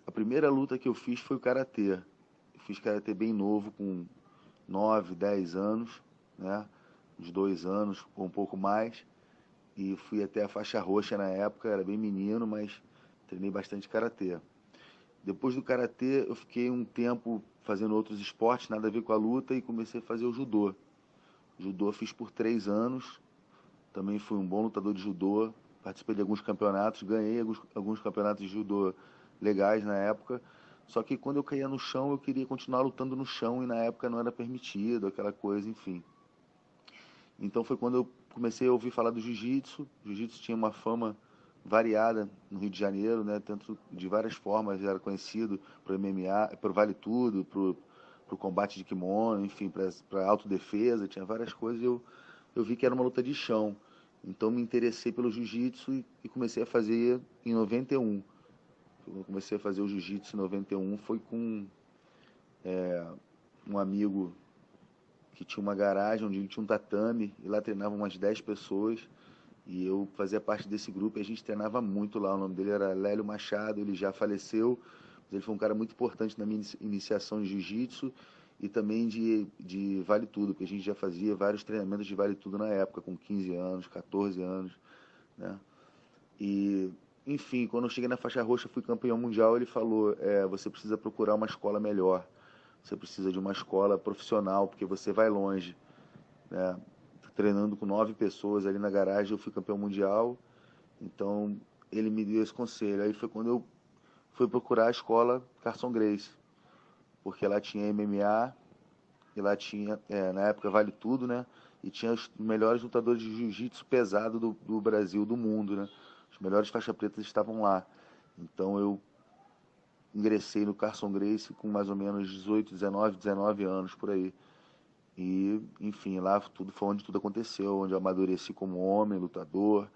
A primeira luta que eu fiz foi o karatê. Eu fiz karatê bem novo, com 9, 10 anos, né? Uns 2 anos, ou um pouco mais. E fui até a faixa roxa na época, era bem menino, mas treinei bastante karatê. Depois do karatê, eu fiquei um tempo fazendo outros esportes, nada a ver com a luta, e comecei a fazer o judô. Judô eu fiz por 3 anos, também fui um bom lutador de judô, participei de alguns campeonatos, ganhei alguns campeonatos de judô legais na época. Só que quando eu caía no chão, eu queria continuar lutando no chão e na época não era permitido, aquela coisa, enfim. Então foi quando eu comecei a ouvir falar do jiu-jitsu. O jiu-jitsu tinha uma fama variada no Rio de Janeiro, né? Tanto de várias formas, era conhecido para MMA, para o Vale Tudo, para o combate de kimono, enfim, para autodefesa, tinha várias coisas. Eu vi que era uma luta de chão. Então me interessei pelo jiu-jitsu e comecei a fazer em 91. Quando eu comecei a fazer o jiu-jitsu em 91 foi com um amigo que tinha uma garagem onde tinha um tatame e lá treinavam umas 10 pessoas e eu fazia parte desse grupo e a gente treinava muito lá. O nome dele era Lélio Machado, ele já faleceu, mas ele foi um cara muito importante na minha iniciação em jiu-jitsu e também de vale tudo, porque a gente já fazia vários treinamentos de vale tudo na época, com 15 anos, 14 anos, né? E, enfim, quando eu cheguei na faixa roxa, fui campeão mundial, ele falou, você precisa procurar uma escola melhor, você precisa de uma escola profissional, porque você vai longe, né? Treinando com 9 pessoas ali na garagem, eu fui campeão mundial, então ele me deu esse conselho. Aí foi quando eu fui procurar a escola Carson Gracie, porque lá tinha MMA, e lá tinha, na época vale tudo, né? E tinha os melhores lutadores de jiu-jitsu pesado do Brasil, do mundo, né? Os melhores faixa pretas estavam lá. Então eu ingressei no Carson Gracie com mais ou menos 18, 19 anos por aí. E, enfim, lá tudo foi onde tudo aconteceu, onde eu amadureci como homem, lutador,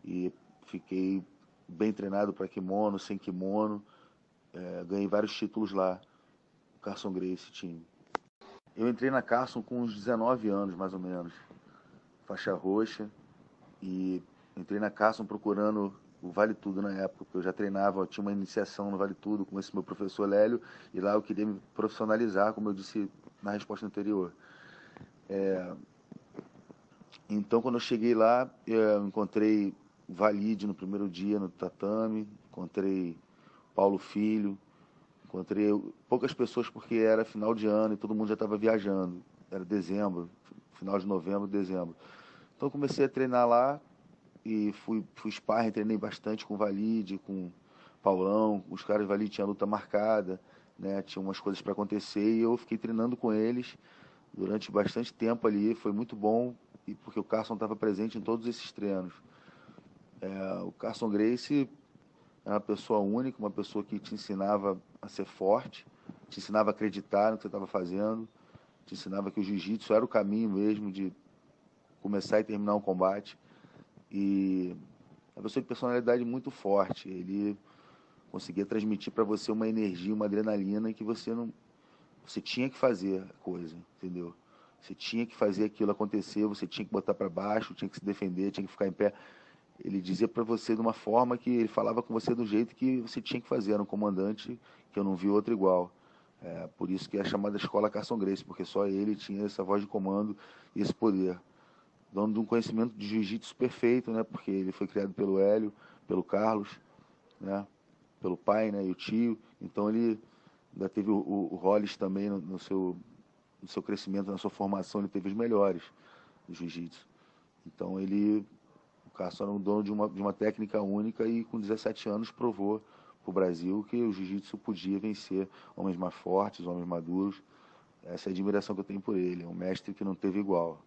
e fiquei bem treinado para kimono, sem kimono, ganhei vários títulos lá, no Carson Gracie Team. Eu entrei na Carson com uns 19 anos, mais ou menos, faixa roxa, e entrei na Carson procurando o Vale Tudo na época, porque eu já treinava, eu tinha uma iniciação no Vale Tudo com esse meu professor Lélio, e lá eu queria me profissionalizar, como eu disse na resposta anterior. Então, quando eu cheguei lá, eu encontrei o Valide no primeiro dia no tatame, encontrei Paulo Filho, encontrei poucas pessoas porque era final de ano e todo mundo já estava viajando. Era dezembro, final de novembro, dezembro. Então, eu comecei a treinar lá e fui sparring, treinei bastante com o Valide, com o Paulão. Os caras do Valide tinham luta marcada, né? Tinha umas coisas para acontecer e eu fiquei treinando com eles durante bastante tempo ali. Foi muito bom, e porque o Carson estava presente em todos esses treinos. O Carson Gracie é uma pessoa única, uma pessoa que te ensinava a ser forte, te ensinava a acreditar no que você estava fazendo, te ensinava que o jiu-jitsu era o caminho mesmo de começar e terminar um combate. E é uma pessoa de personalidade muito forte. Ele conseguia transmitir para você uma energia, uma adrenalina que você não, você tinha que fazer a coisa, entendeu? Você tinha que fazer aquilo acontecer, você tinha que botar para baixo, tinha que se defender, tinha que ficar em pé. Ele dizia para você de uma forma que ele falava com você do jeito que você tinha que fazer. Era um comandante que eu não vi outro igual. Por isso que é chamada Escola Carson Gracie, porque só ele tinha essa voz de comando e esse poder. Dono de um conhecimento de jiu-jitsu perfeito, né? Porque ele foi criado pelo Hélio, pelo Carlos, né? Pelo pai, né? E o tio. Então ele ainda teve o Hollis também no seu crescimento, na sua formação, ele teve os melhores do jiu-jitsu. Então o Carson era um dono de uma técnica única e com 17 anos provou para o Brasil que o jiu-jitsu podia vencer homens mais fortes, homens maduros. Essa é a admiração que eu tenho por ele. É um mestre que não teve igual.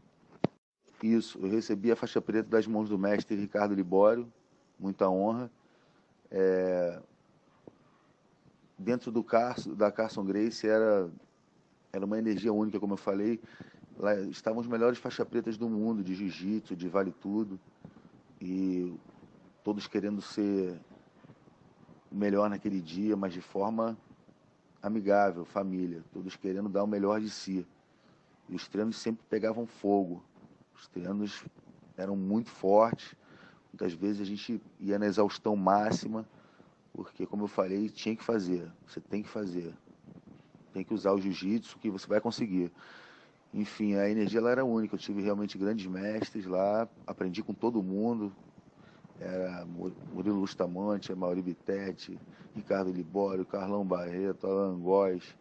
Isso, eu recebi a faixa preta das mãos do mestre Ricardo Libório, muita honra. Dentro da Carson Gracie era uma energia única, como eu falei. Lá estavam os melhores faixa pretas do mundo, de jiu-jitsu, de vale tudo. E todos querendo ser o melhor naquele dia, mas de forma amigável, família. Todos querendo dar o melhor de si. E os treinos sempre pegavam fogo. Os treinos eram muito fortes. Muitas vezes a gente ia na exaustão máxima, porque, como eu falei, tinha que fazer. Você tem que fazer. Tem que usar o jiu-jitsu que você vai conseguir. Enfim, a energia ela era única. Eu tive realmente grandes mestres lá, aprendi com todo mundo. Era Murilo Bustamante, Mauri Bittetti, Ricardo Libório, Carlão Barreto, Alan Góes,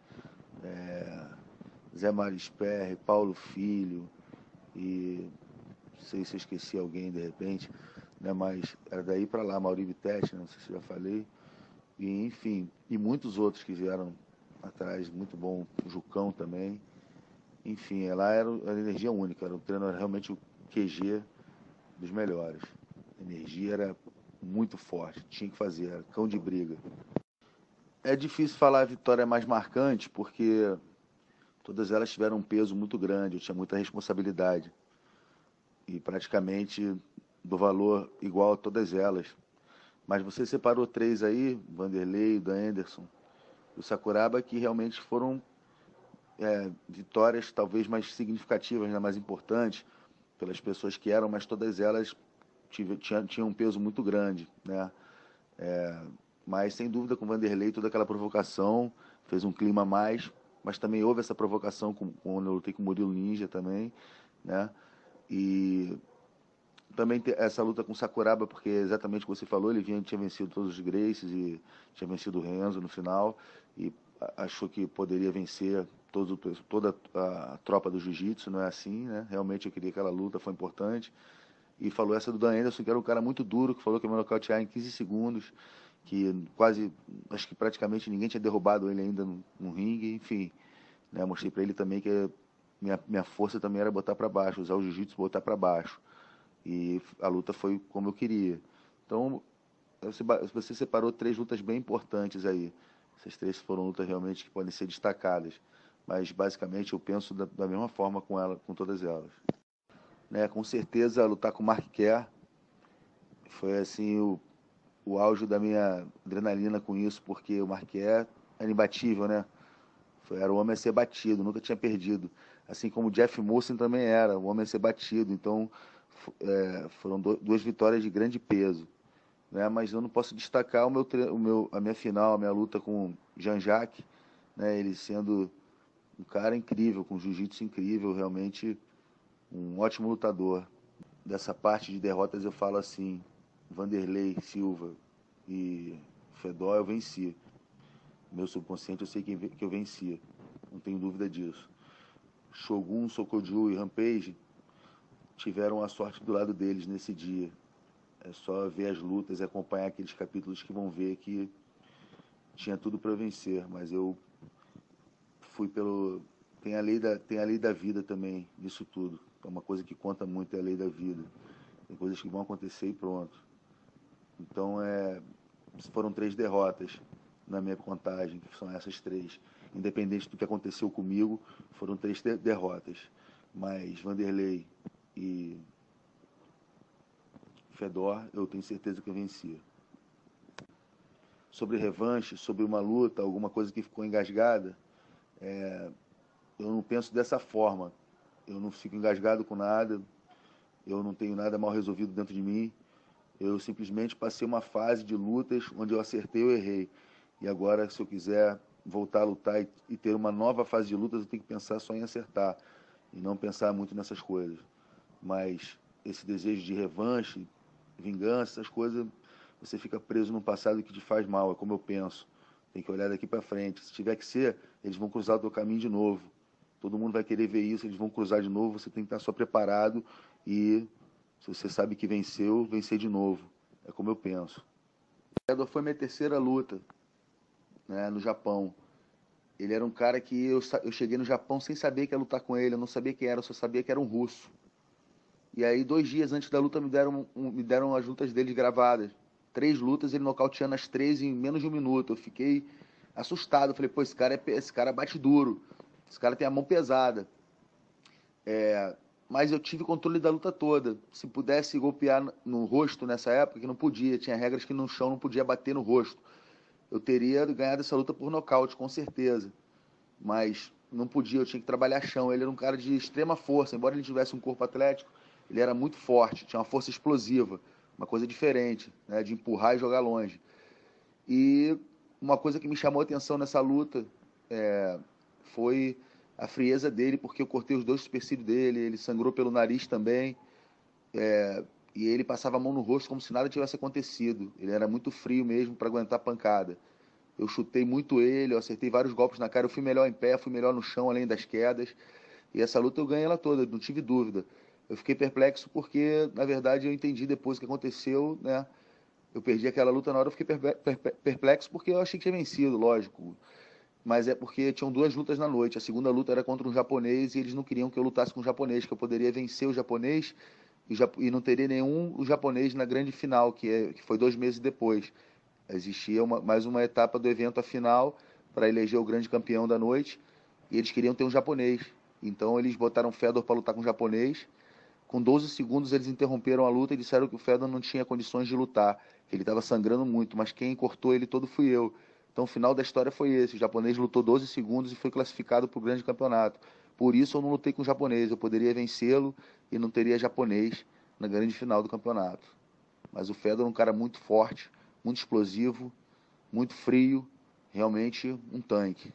Zé Marisperre, Paulo Filho, e não sei se eu esqueci alguém de repente, né, mas era daí para lá, Mauri Bittetti, não sei se eu já falei, e enfim, e muitos outros que vieram atrás, muito bom, o Jucão também. Enfim, lá era energia única, era o treino, era realmente o QG dos melhores. A energia era muito forte, tinha que fazer, era cão de briga. É difícil falar a vitória mais marcante, porque todas elas tiveram um peso muito grande, eu tinha muita responsabilidade. E praticamente do valor igual a todas elas. Mas você separou três aí, Vanderlei, do Anderson, do Sakuraba, que realmente foram vitórias talvez mais significativas, né, mais importantes, pelas pessoas que eram, mas todas elas tinham um peso muito grande, né? Mas sem dúvida com o Vanderlei, toda aquela provocação fez um clima a mais, mas também houve essa provocação quando eu lutei com o Murilo Ninja também, né? E também essa luta com o Sakuraba, porque exatamente o que você falou, ele tinha vencido todos os Gracies e tinha vencido o Renzo no final, e achou que poderia vencer toda a tropa do Jiu-Jitsu, não é assim, né? Realmente eu queria aquela luta, foi importante. E falou essa do Dan Anderson, que era um cara muito duro, que falou que ia me nocautear em 15 segundos, que quase, acho que praticamente ninguém tinha derrubado ele ainda no ringue, enfim. Né? Mostrei para ele também que minha força também era botar para baixo, usar o jiu-jitsu botar para baixo. E a luta foi como eu queria. Então, você separou três lutas bem importantes aí. Essas três foram lutas realmente que podem ser destacadas. Mas, basicamente, eu penso da mesma forma com todas elas. Né, com certeza, lutar com o Mark Kerr foi assim o auge da minha adrenalina com isso, porque o Mark Kerr era imbatível, né? Era o homem a ser batido, nunca tinha perdido. Assim como o Jeff Molson também era, o homem a ser batido. Então, foram duas vitórias de grande peso. Né? Mas eu não posso destacar a minha final, a minha luta com o Jean-Jacques, né? Ele sendo um cara incrível, com jiu-jitsu incrível, realmente um ótimo lutador. Dessa parte de derrotas eu falo assim, Vanderlei Silva e Fedor eu venci. Meu subconsciente eu sei que eu venci, não tenho dúvida disso. Shogun, Sokoju e Rampage tiveram a sorte do lado deles nesse dia. É só ver as lutas e acompanhar aqueles capítulos que vão ver que tinha tudo para vencer, mas eu fui pelo... Tem a lei da vida também nisso tudo. É uma coisa que conta muito, é a lei da vida. Tem coisas que vão acontecer e pronto. Então, foram três derrotas na minha contagem, que são essas três. Independente do que aconteceu comigo, foram três derrotas. Mas Vanderlei e Fedor, eu tenho certeza que eu vencia. Sobre revanche, sobre uma luta, alguma coisa que ficou engasgada, eu não penso dessa forma. Eu não fico engasgado com nada, eu não tenho nada mal resolvido dentro de mim. Eu simplesmente passei uma fase de lutas onde eu acertei ou errei. E agora, se eu quiser voltar a lutar e ter uma nova fase de lutas, eu tenho que pensar só em acertar e não pensar muito nessas coisas. Mas esse desejo de revanche, vingança, essas coisas, você fica preso num passado que te faz mal, é como eu penso. Tem que olhar daqui para frente. Se tiver que ser, eles vão cruzar o teu caminho de novo. Todo mundo vai querer ver isso, eles vão cruzar de novo, você tem que estar só preparado e, se você sabe que venceu, vencer de novo. É como eu penso. Foi minha terceira luta, né, no Japão. Ele era um cara que eu cheguei no Japão sem saber que ia lutar com ele, eu não sabia quem era, eu só sabia que era um russo. E aí, 2 dias antes da luta, me deram as lutas dele gravadas. 3 lutas, ele nocauteando as 3 em menos de 1 minuto. Eu fiquei assustado, eu falei, pô, esse cara bate duro, esse cara tem a mão pesada. Mas eu tive controle da luta toda. Se pudesse golpear no rosto nessa época, que não podia, tinha regras que no chão não podia bater no rosto. Eu teria ganhado essa luta por nocaute, com certeza. Mas não podia, eu tinha que trabalhar chão. Ele era um cara de extrema força, embora ele tivesse um corpo atlético, ele era muito forte, tinha uma força explosiva, uma coisa diferente, né, de empurrar e jogar longe. E uma coisa que me chamou a atenção nessa luta foi a frieza dele, porque eu cortei os dois supercílios dele, ele sangrou pelo nariz também, e ele passava a mão no rosto como se nada tivesse acontecido. Ele era muito frio mesmo para aguentar a pancada. Eu chutei muito ele, eu acertei vários golpes na cara, eu fui melhor em pé, fui melhor no chão, além das quedas. E essa luta eu ganhei ela toda, não tive dúvida. Eu fiquei perplexo porque, na verdade, eu entendi depois o que aconteceu, né? Eu perdi aquela luta na hora, eu fiquei perplexo porque eu achei que tinha vencido, lógico. Mas é porque tinham duas lutas na noite. A segunda luta era contra um japonês e eles não queriam que eu lutasse com um japonês, que eu poderia vencer o japonês e não teria nenhum o japonês na grande final, que foi 2 meses depois. Existia mais uma etapa do evento, a final, para eleger o grande campeão da noite, e eles queriam ter um japonês. Então eles botaram o Fedor para lutar com o japonês. Com 12 segundos eles interromperam a luta e disseram que o Fedor não tinha condições de lutar, que ele estava sangrando muito, mas quem cortou ele todo fui eu. Então o final da história foi esse: o japonês lutou 12 segundos e foi classificado para o grande campeonato. Por isso eu não lutei com o japonês, eu poderia vencê-lo e não teria japonês na grande final do campeonato. Mas o Fedor é um cara muito forte, muito explosivo, muito frio, realmente um tanque.